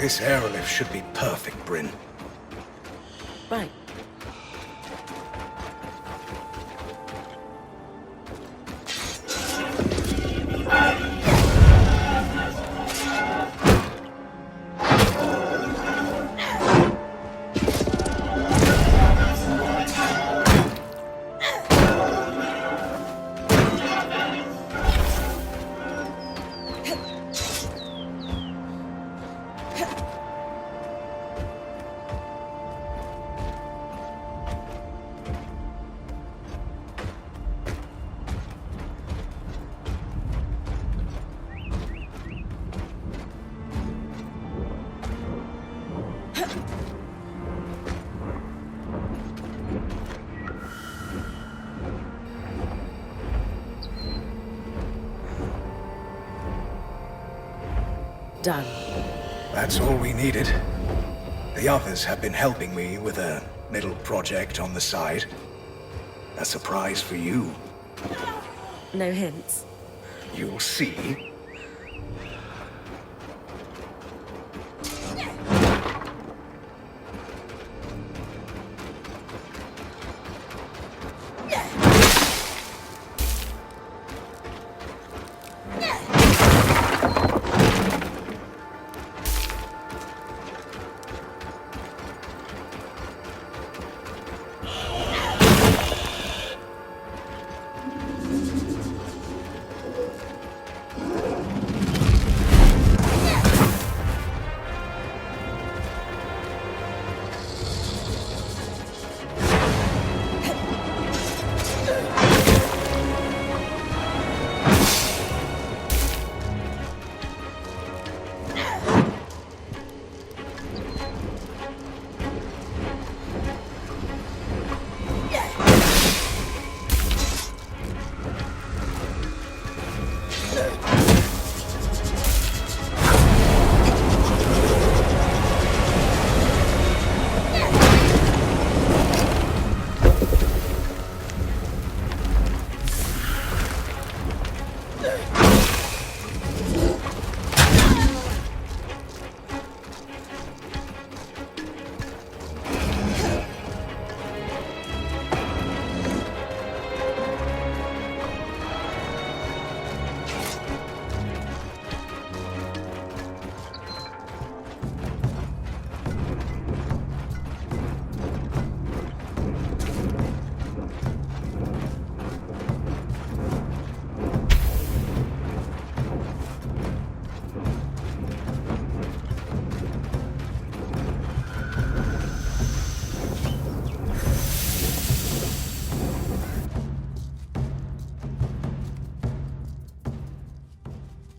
This airlift should be perfect, Brynn. Right. Done. That's all we needed. The others have been helping me with a little project on the side. A surprise for you. No hints. You'll see.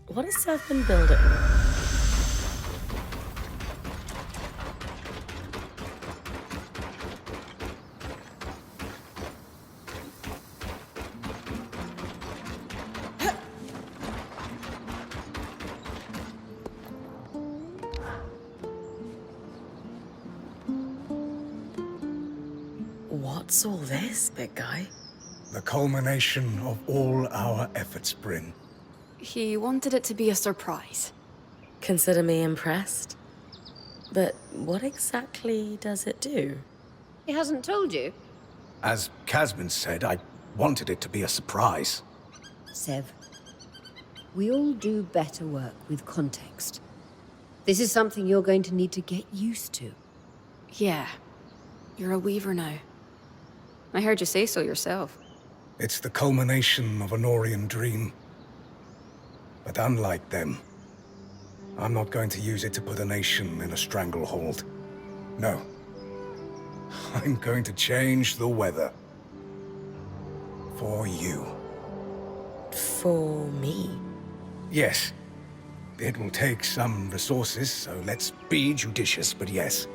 What has Seth been building? What's all this, big guy? The culmination of all our efforts, Brynn. He wanted it to be a surprise. Consider me impressed. But what exactly does it do? He hasn't told you? As Casman said, I wanted it to be a surprise. Sev, we all do better work with context. This is something you're going to need to get used to. Yeah. You're a weaver now. I heard you say so yourself. It's the culmination of an Orion dream. But unlike them, I'm not going to use it to put a nation in a stranglehold. No. I'm going to change the weather. For you. For me? Yes. It will take some resources, so let's be judicious, but yes.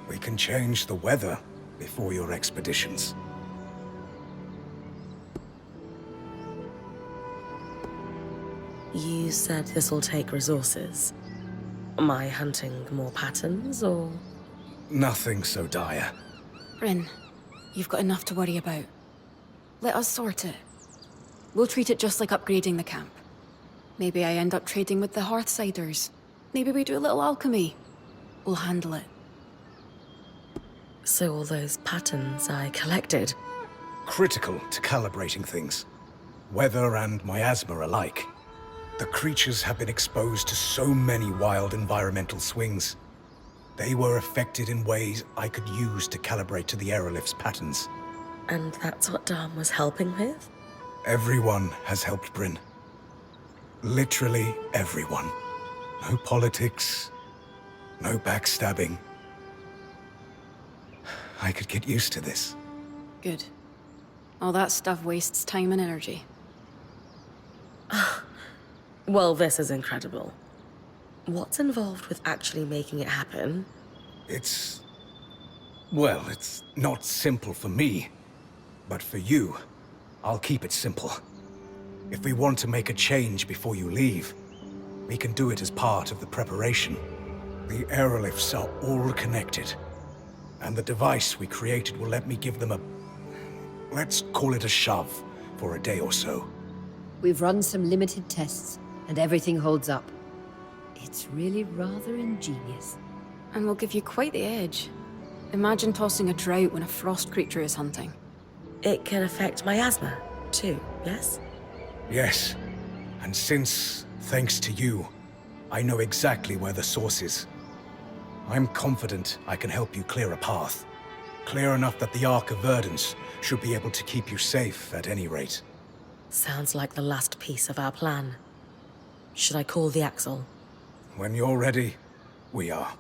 We can change the weather before your expeditions. You said this'll take resources. Am I hunting more patterns, or...? Nothing so dire. Brynn, you've got enough to worry about. Let us sort it. We'll treat it just like upgrading the camp. Maybe I end up trading with the Hearthsiders. Maybe we do a little alchemy. We'll handle it. So all those patterns I collected. Critical to calibrating things. Weather and miasma alike. The creatures have been exposed to so many wild environmental swings. They were affected in ways I could use to calibrate to the aerolift's patterns. And that's what Dom was helping with? Everyone has helped Brynn. Literally everyone. No politics, no backstabbing. I could get used to this. Good. All that stuff wastes time and energy. Well, this is incredible. What's involved with actually making it happen? Well, it's not simple for me. But for you, I'll keep it simple. If we want to make a change before you leave, we can do it as part of the preparation. The aerolifts are all connected. And the device we created will let me give them let's call it a shove, for a day or so. We've run some limited tests, and everything holds up. It's really rather ingenious. And we'll give you quite the edge. Imagine tossing a drought when a frost creature is hunting. It can affect miasma, too, yes? Yes. And since, thanks to you, I know exactly where the source is, I'm confident I can help you clear a path. Clear enough that the Ark of Verdance should be able to keep you safe at any rate. Sounds like the last piece of our plan. Should I call the Axle? When you're ready, we are.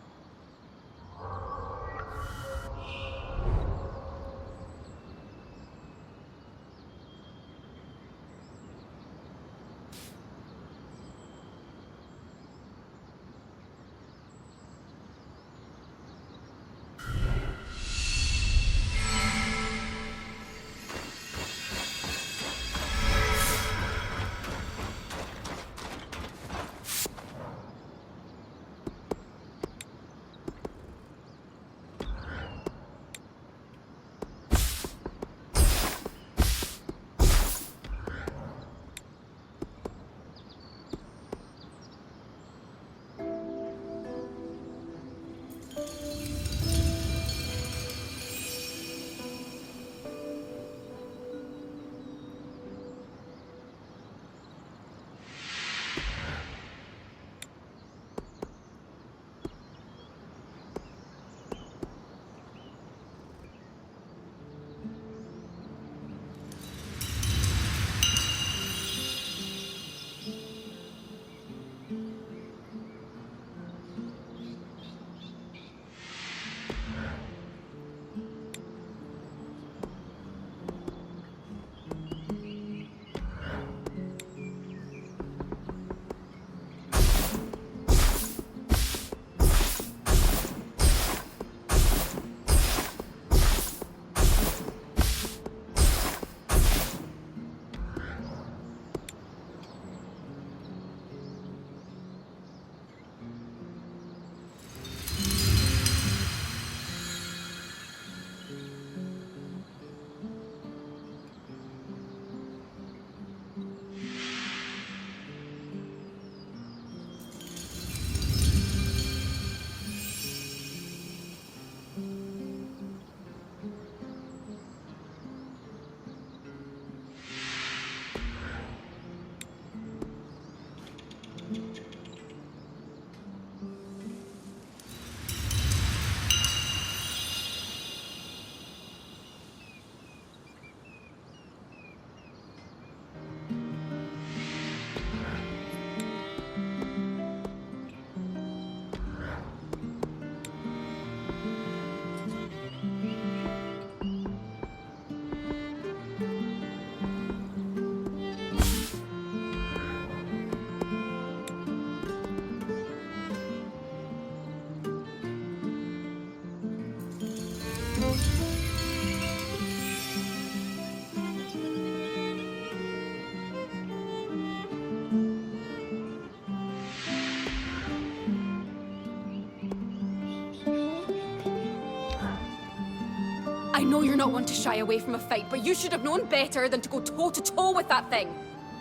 I know you're not one to shy away from a fight, but you should have known better than to go toe-to-toe with that thing.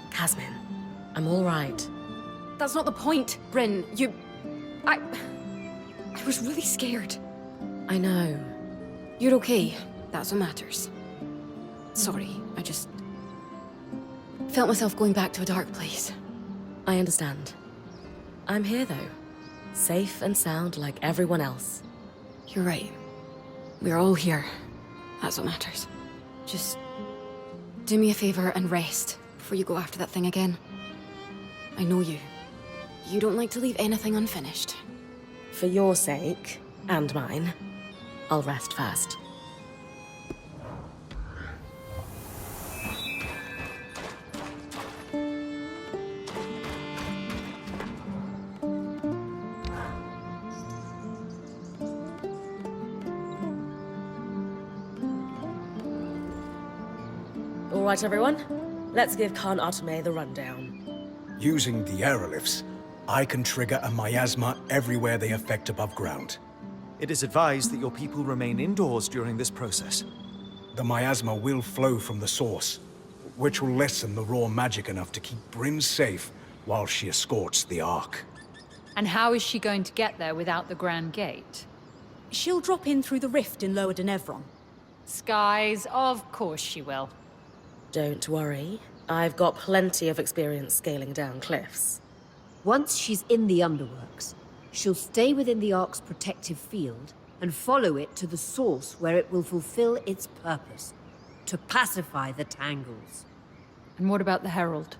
Casmin, I'm all right. That's not the point, Brynn. I was really scared. I know. You're okay. That's what matters. Sorry, I just... felt myself going back to a dark place. I understand. I'm here, though. Safe and sound like everyone else. You're right. We're all here. That's what matters. Just... do me a favor and rest before you go after that thing again. I know you. You don't like to leave anything unfinished. For your sake, and mine, I'll rest first. All right, everyone. Let's give Khan Atme the rundown. Using the aerolifts, I can trigger a miasma everywhere they affect above ground. It is advised that your people remain indoors during this process. The miasma will flow from the source, which will lessen the raw magic enough to keep Brynn safe while she escorts the Ark. And how is she going to get there without the Grand Gate? She'll drop in through the rift in Lower Denevron. Skies, of course she will. Don't worry. I've got plenty of experience scaling down cliffs. Once she's in the underworks, she'll stay within the Ark's protective field and follow it to the source where it will fulfill its purpose, to pacify the Tangles. And what about the Herald?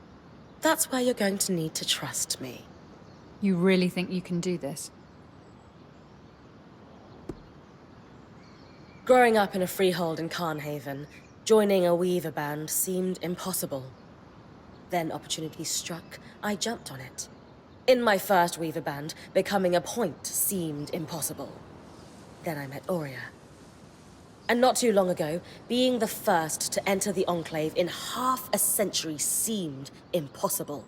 That's where you're going to need to trust me. You really think you can do this? Growing up in a freehold in Carnhaven, joining a Weaver band seemed impossible. Then opportunity struck, I jumped on it. In my first Weaver band, becoming a point seemed impossible. Then I met Aurea. And not too long ago, being the first to enter the Enclave in half a century seemed impossible.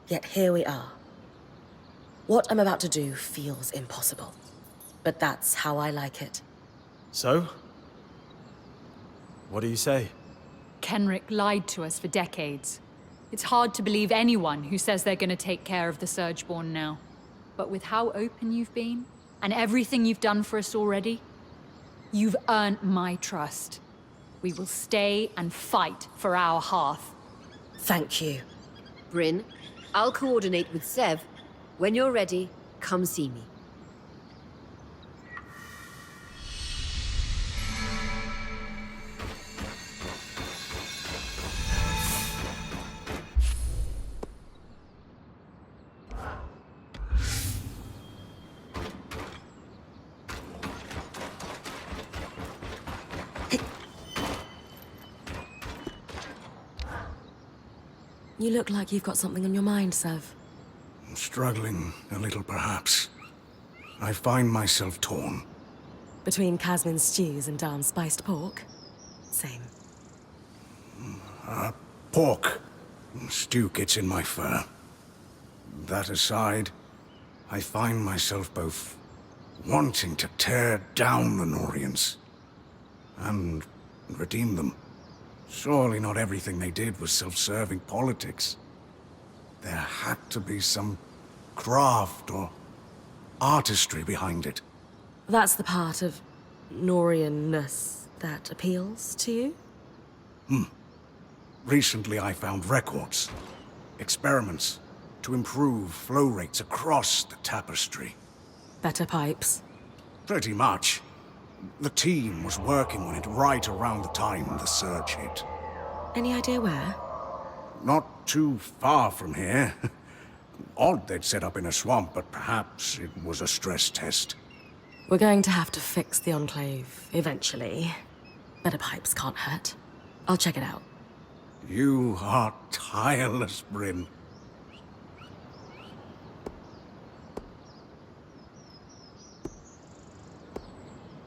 Yet here we are. What I'm about to do feels impossible. But that's how I like it. So? What do you say? Kenrick lied to us for decades. It's hard to believe anyone who says they're going to take care of the Surgeborn now. But with how open you've been, and everything you've done for us already, you've earned my trust. We will stay and fight for our hearth. Thank you. Brynn, I'll coordinate with Sev. When you're ready, come see me. You look like you've got something on your mind, Sev. Struggling a little, perhaps. I find myself torn. Between Casmin's stews and Darm's spiced pork? Same. Pork. Stew gets in my fur. That aside, I find myself both wanting to tear down the Norians and redeem them. Surely not everything they did was self-serving politics. There had to be some craft or artistry behind it. That's the part of Norian-ness that appeals to you? Recently I found records, experiments to improve flow rates across the tapestry. Better pipes. Pretty much. The team was working on it right around the time the surge hit. Any idea where? Not too far from here. Odd they'd set up in a swamp, but perhaps it was a stress test. We're going to have to fix the Enclave eventually. Better pipes can't hurt. I'll check it out. You are tireless, Brynn.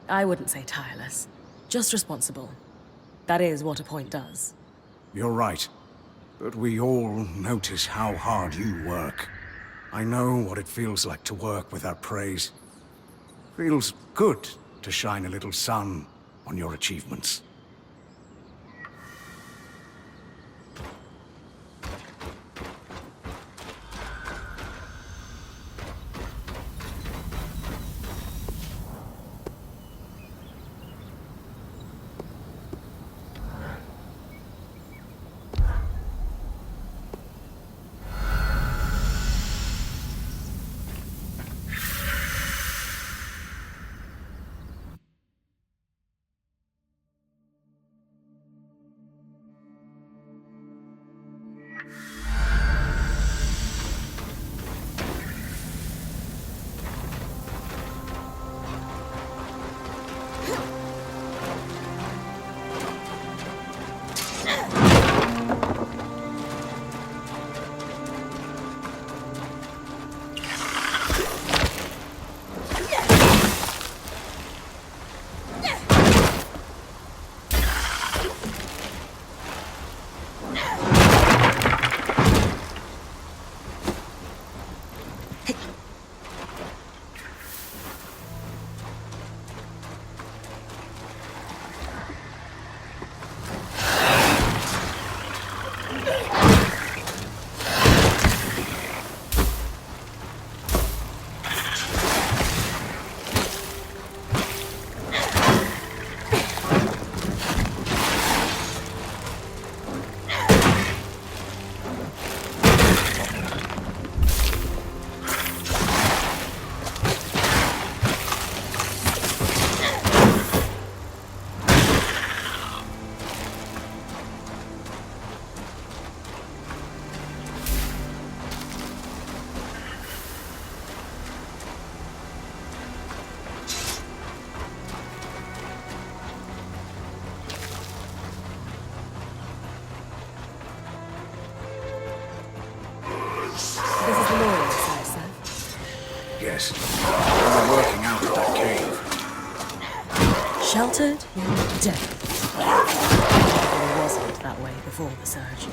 I wouldn't say tireless. Just responsible. That is what a point does. You're right. But we all notice how hard you work. I know what it feels like to work without praise. Feels good to shine a little sun on your achievements. supplies. They were working out of that cave. Sheltered, yet dead. It wasn't that way before the surge.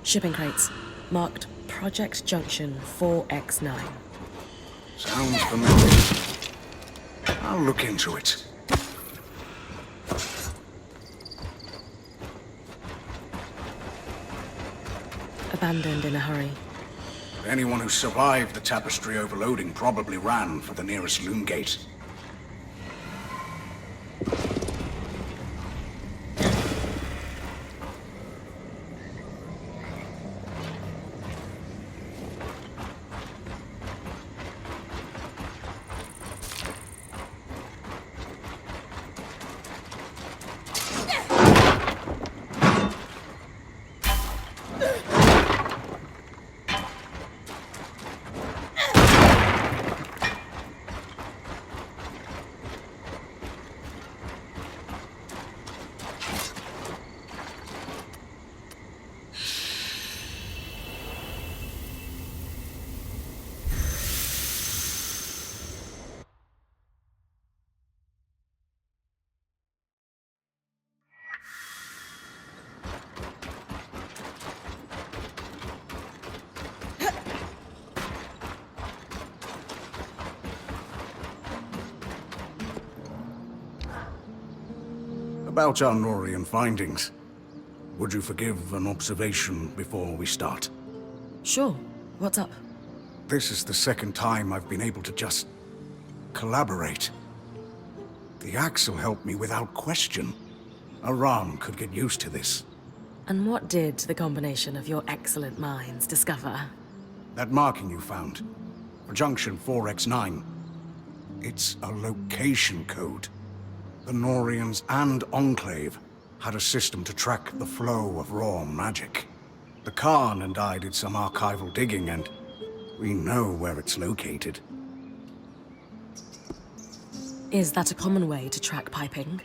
Shipping crates, marked Project Junction 4X9. Sounds familiar. I'll look into it. Abandoned in a hurry. Anyone who survived the tapestry overloading probably ran for the nearest loom gate. About our Norian findings, would you forgive an observation before we start? Sure. What's up? This is the second time I've been able to just collaborate. The axe will help me without question. Aram could get used to this. And what did the combination of your excellent minds discover? That marking you found, for Junction 4X9, it's a location code. The Norians and Enclave had a system to track the flow of raw magic. The Khan and I did some archival digging, and we know where it's located. Is that a common way to track piping?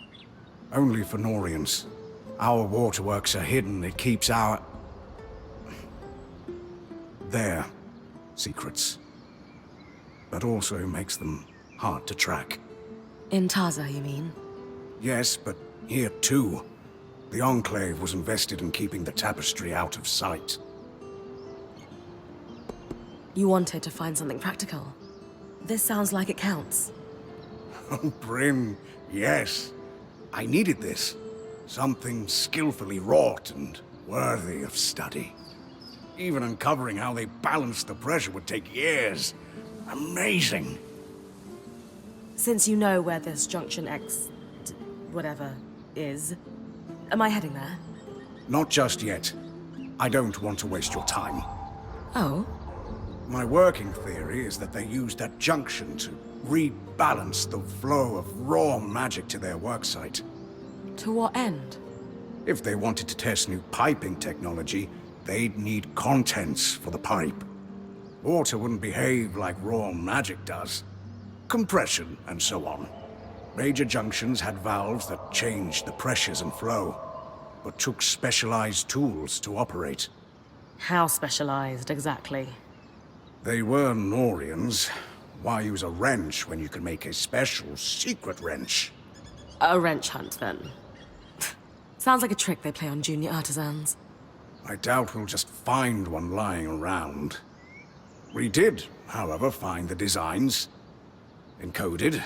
Only for Norians. Our waterworks are hidden. It keeps their secrets. But also makes them hard to track. In Taza, you mean? Yes, but here too. The Enclave was invested in keeping the tapestry out of sight. You wanted to find something practical. This sounds like it counts. Oh, Brynn, yes. I needed this. Something skillfully wrought and worthy of study. Even uncovering how they balanced the pressure would take years. Amazing. Since you know where this Junction X... whatever is, am I heading there? Not just yet. I don't want to waste your time. Oh? My working theory is that they used that junction to rebalance the flow of raw magic to their worksite. To what end? If they wanted to test new piping technology, they'd need contents for the pipe. Water wouldn't behave like raw magic does. Compression and so on. Major junctions had valves that changed the pressures and flow, but took specialized tools to operate. How specialized, exactly? They were Norians. Why use a wrench when you can make a special secret wrench? A wrench hunt, then. Sounds like a trick they play on junior artisans. I doubt we'll just find one lying around. We did, however, find the designs. Encoded,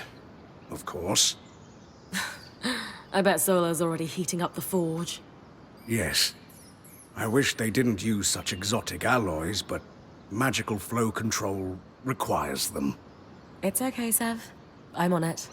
of course. I bet Solo's already heating up the forge. Yes. I wish they didn't use such exotic alloys, but magical flow control requires them. It's okay, Sev. I'm on it.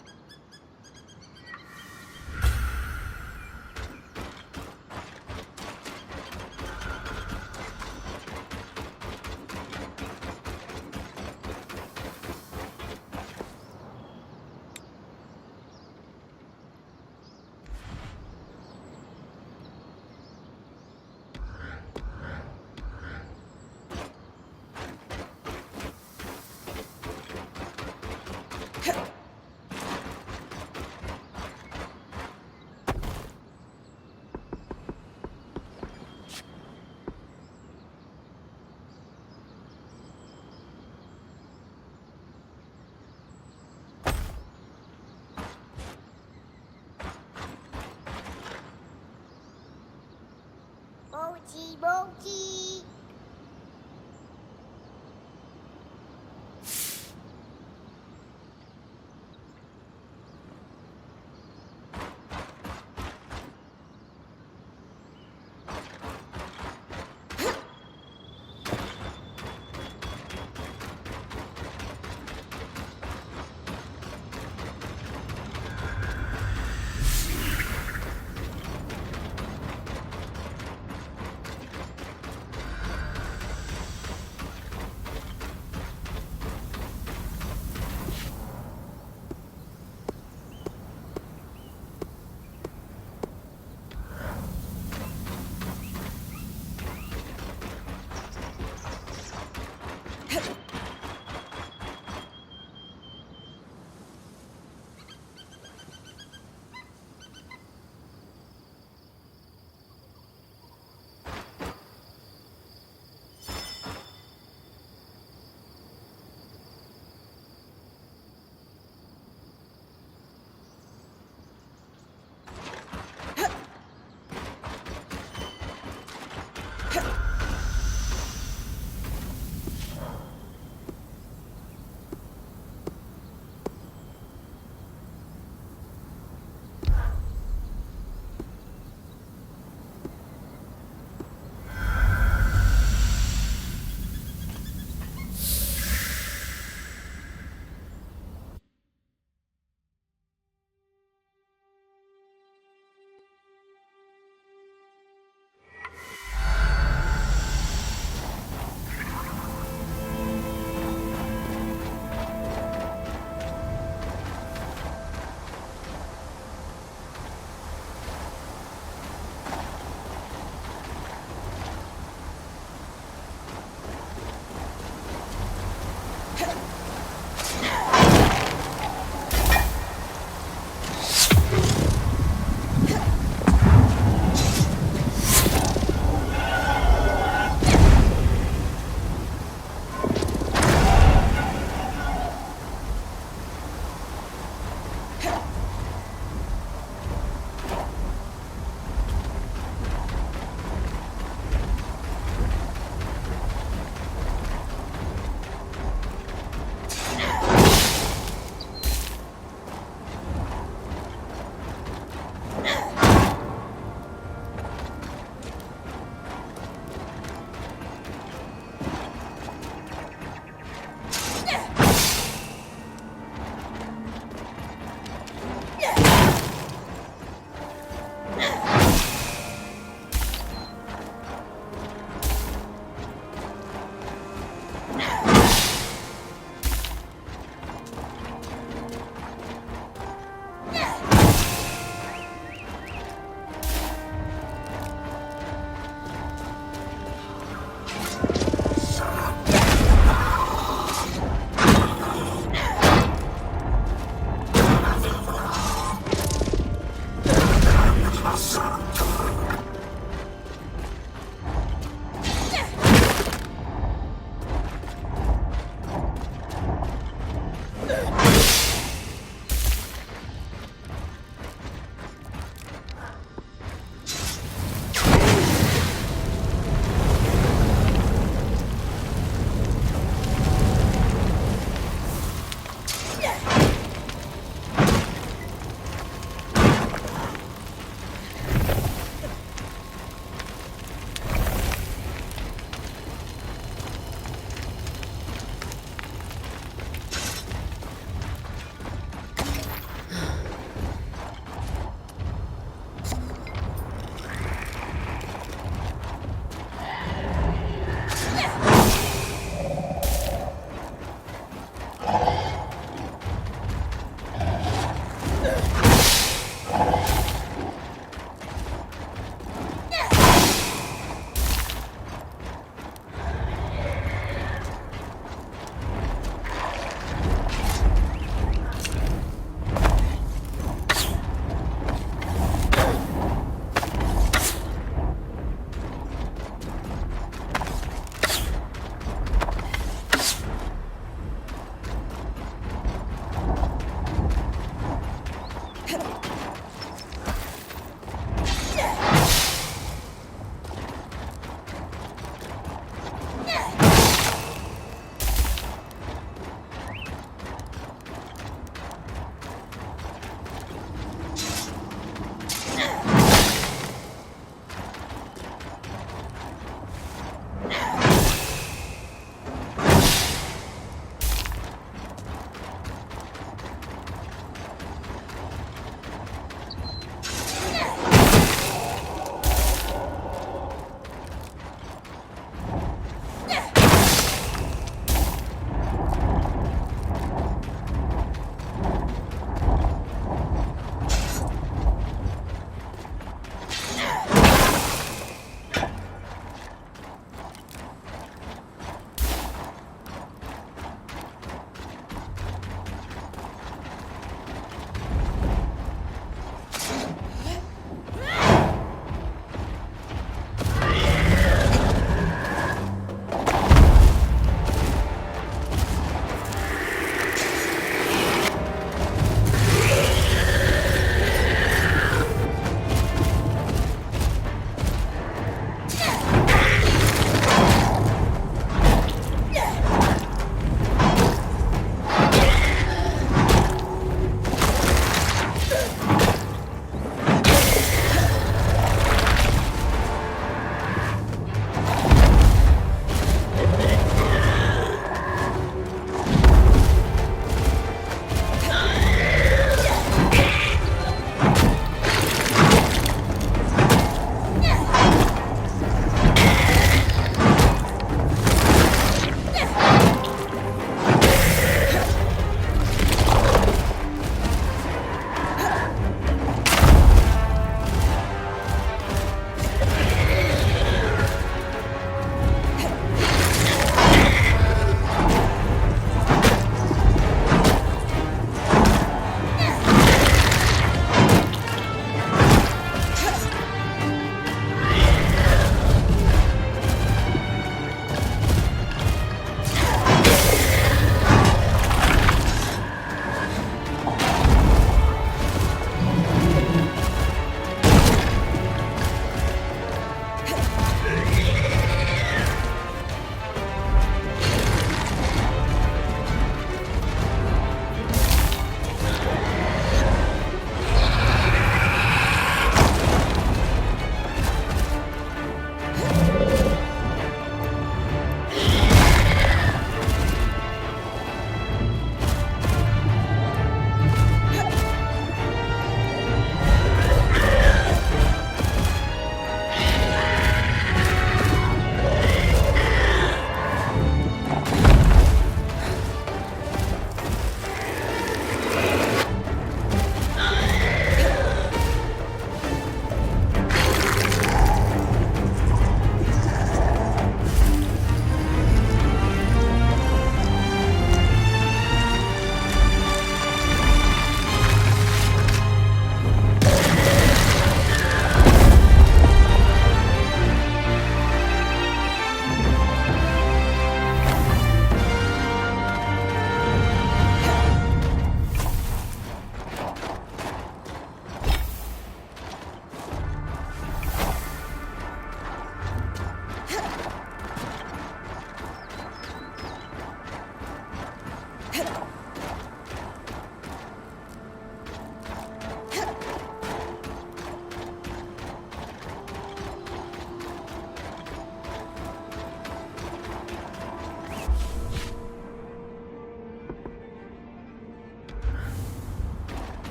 Mochi, mochi.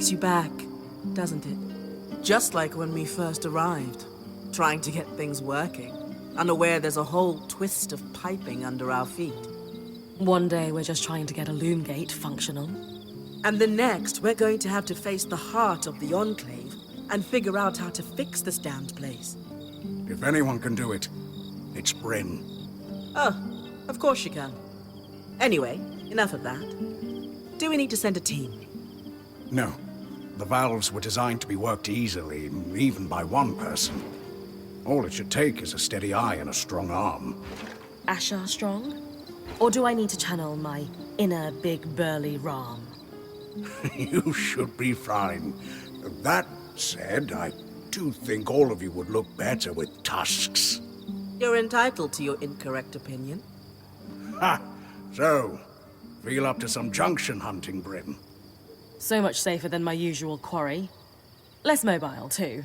takes you back, doesn't it? Just like when we first arrived, trying to get things working, unaware there's a whole twist of piping under our feet. One day we're just trying to get a loom gate functional. And the next, we're going to have to face the heart of the Enclave and figure out how to fix this damned place. If anyone can do it, it's Brynn. Oh, of course you can. Anyway, enough of that. Do we need to send a team? No. The valves were designed to be worked easily, even by one person. All it should take is a steady eye and a strong arm. Asher strong? Or do I need to channel my inner big burly Ram? You should be fine. That said, I do think all of you would look better with tusks. You're entitled to your incorrect opinion. Ha! So, feel up to some junction hunting, Brynn. So much safer than my usual quarry. Less mobile, too.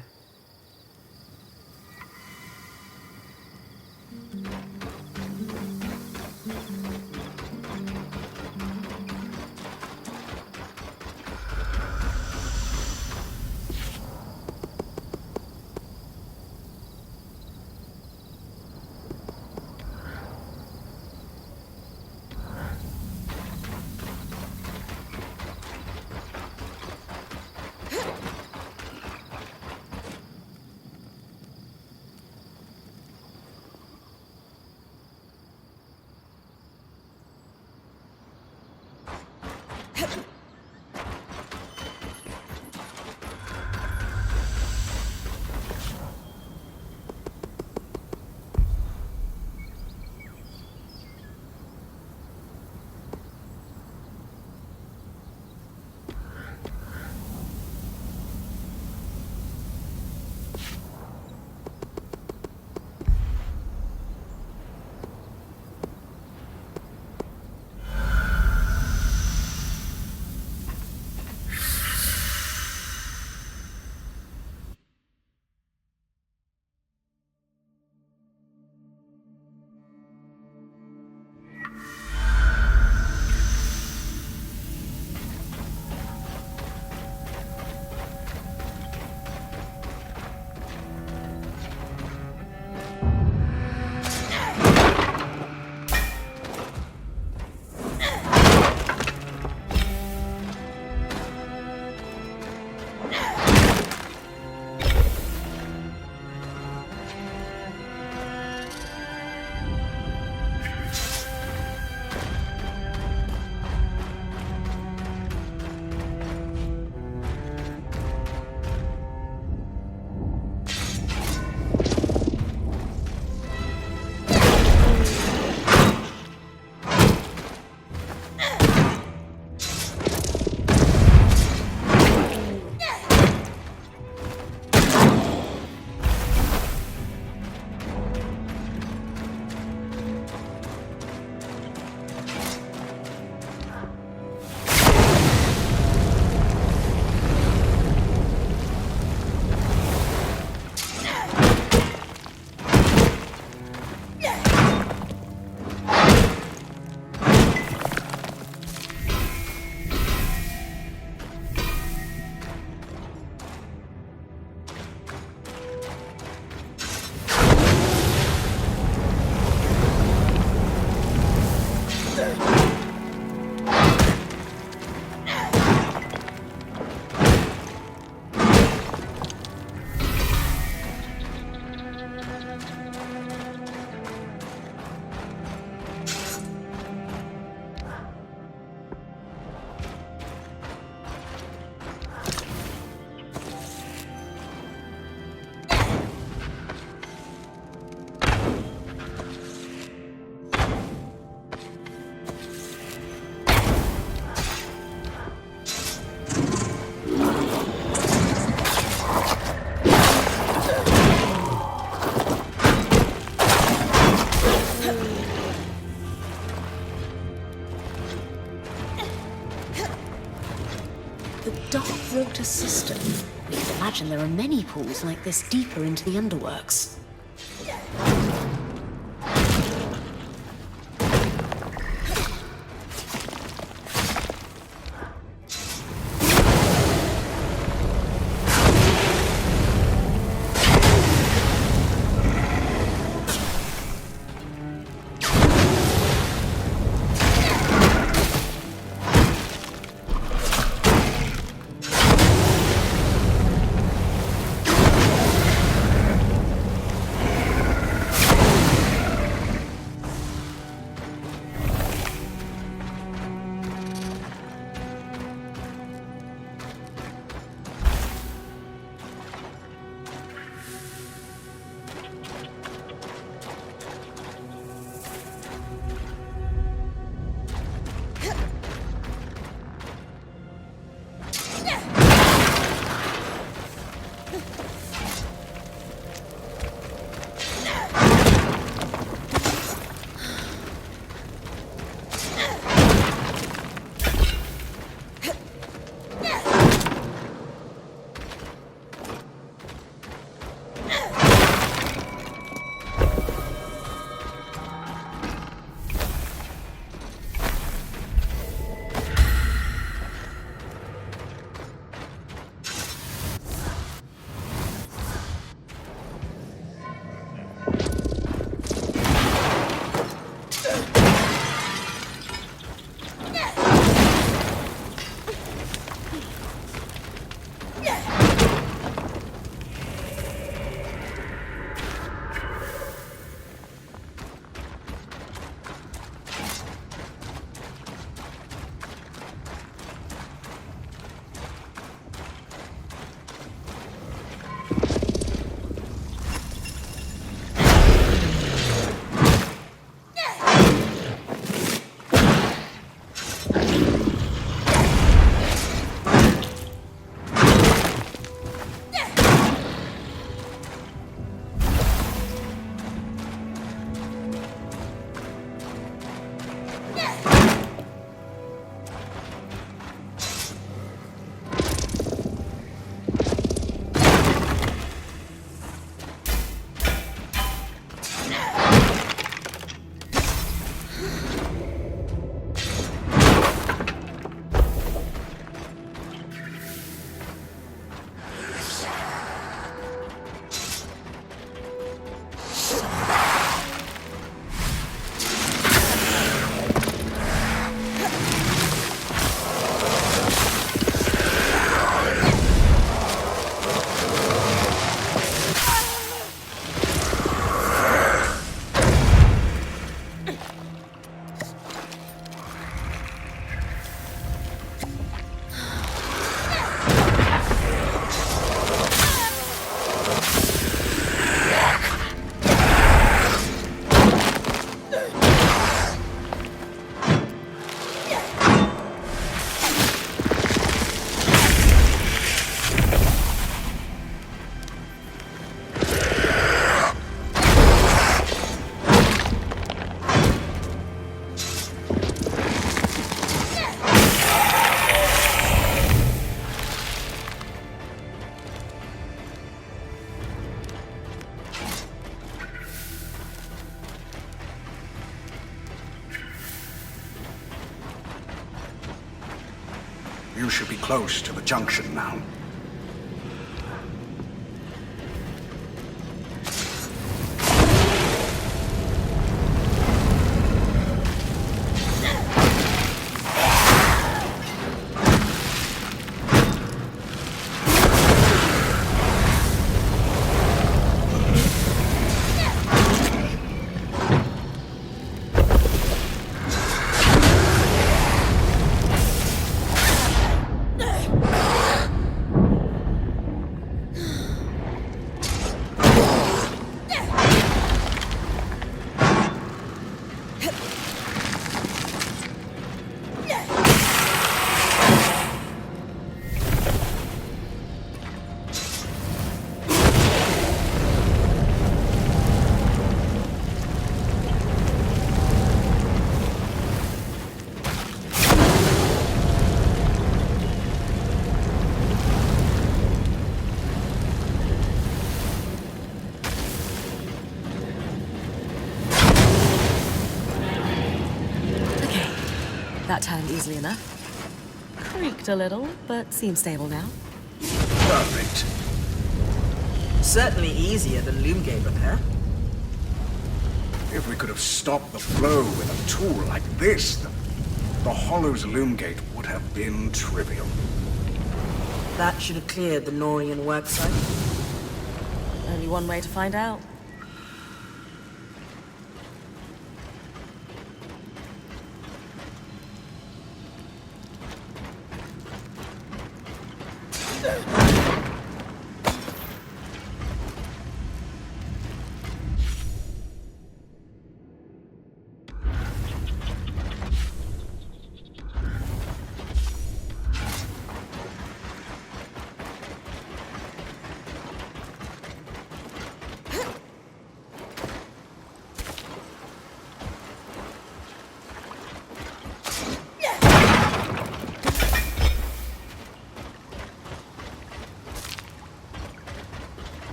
Water system. We can imagine there are many pools like this deeper into the underworks. You should be close to the junction now. That turned easily enough. Creaked a little, but seems stable now. Perfect. Certainly easier than Loomgate repair. If we could have stopped the flow with a tool like this, the Hollow's Loomgate would have been trivial. That should have cleared the Norian worksite. Only one way to find out.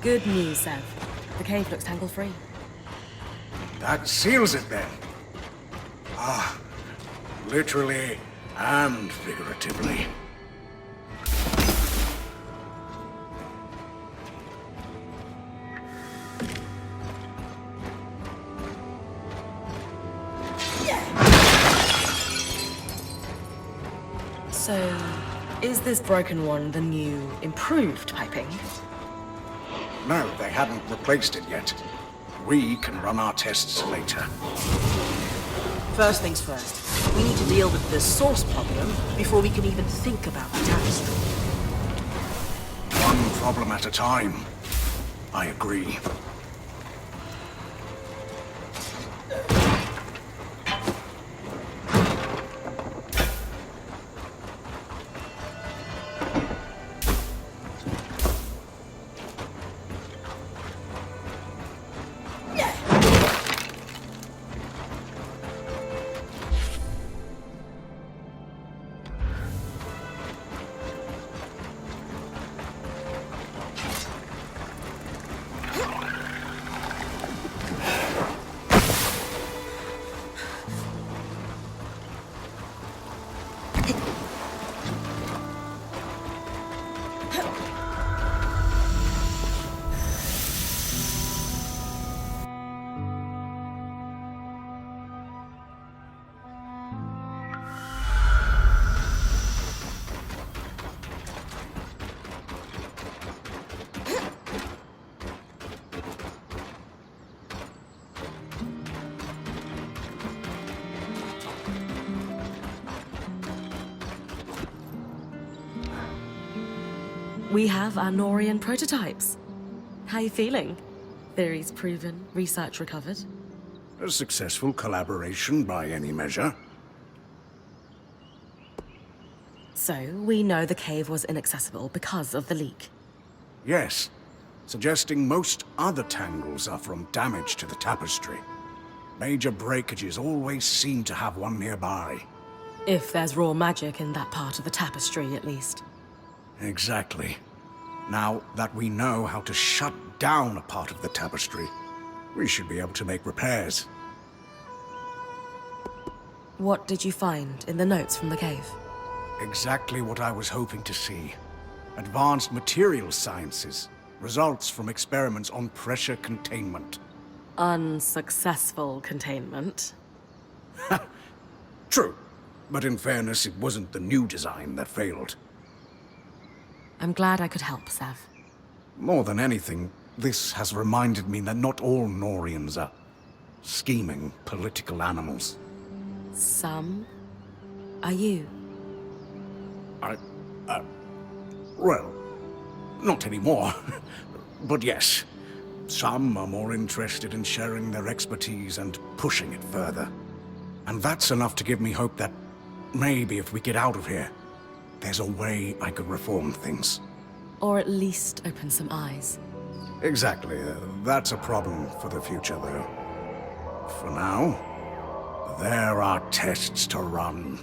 Good news, Sev. The cave looks tangle-free. That seals it then. Ah, literally and figuratively. So, is this broken one the new, improved piping? No, they hadn't replaced it yet. We can run our tests later. First things first, we need to deal with the source problem before we can even think about the tapestry. One problem at a time. I agree. we have our Norian prototypes. How you feeling? Theories proven, research recovered. A successful collaboration by any measure. So, we know the cave was inaccessible because of the leak. Yes, suggesting most other tangles are from damage to the tapestry. Major breakages always seem to have one nearby. If there's raw magic in that part of the tapestry, at least. Exactly. Now that we know how to shut down a part of the tapestry, we should be able to make repairs. What did you find in the notes from the cave? Exactly what I was hoping to see. Advanced material sciences. Results from experiments on pressure containment. Unsuccessful containment. True. But in fairness, it wasn't the new design that failed. I'm glad I could help, Sev. More than anything, this has reminded me that not all Norians are scheming political animals. Some? Are you? Well, not anymore. But yes, some are more interested in sharing their expertise and pushing it further. And that's enough to give me hope that maybe if we get out of here, there's a way I could reform things. Or at least open some eyes. Exactly. That's a problem for the future, though. For now, there are tests to run.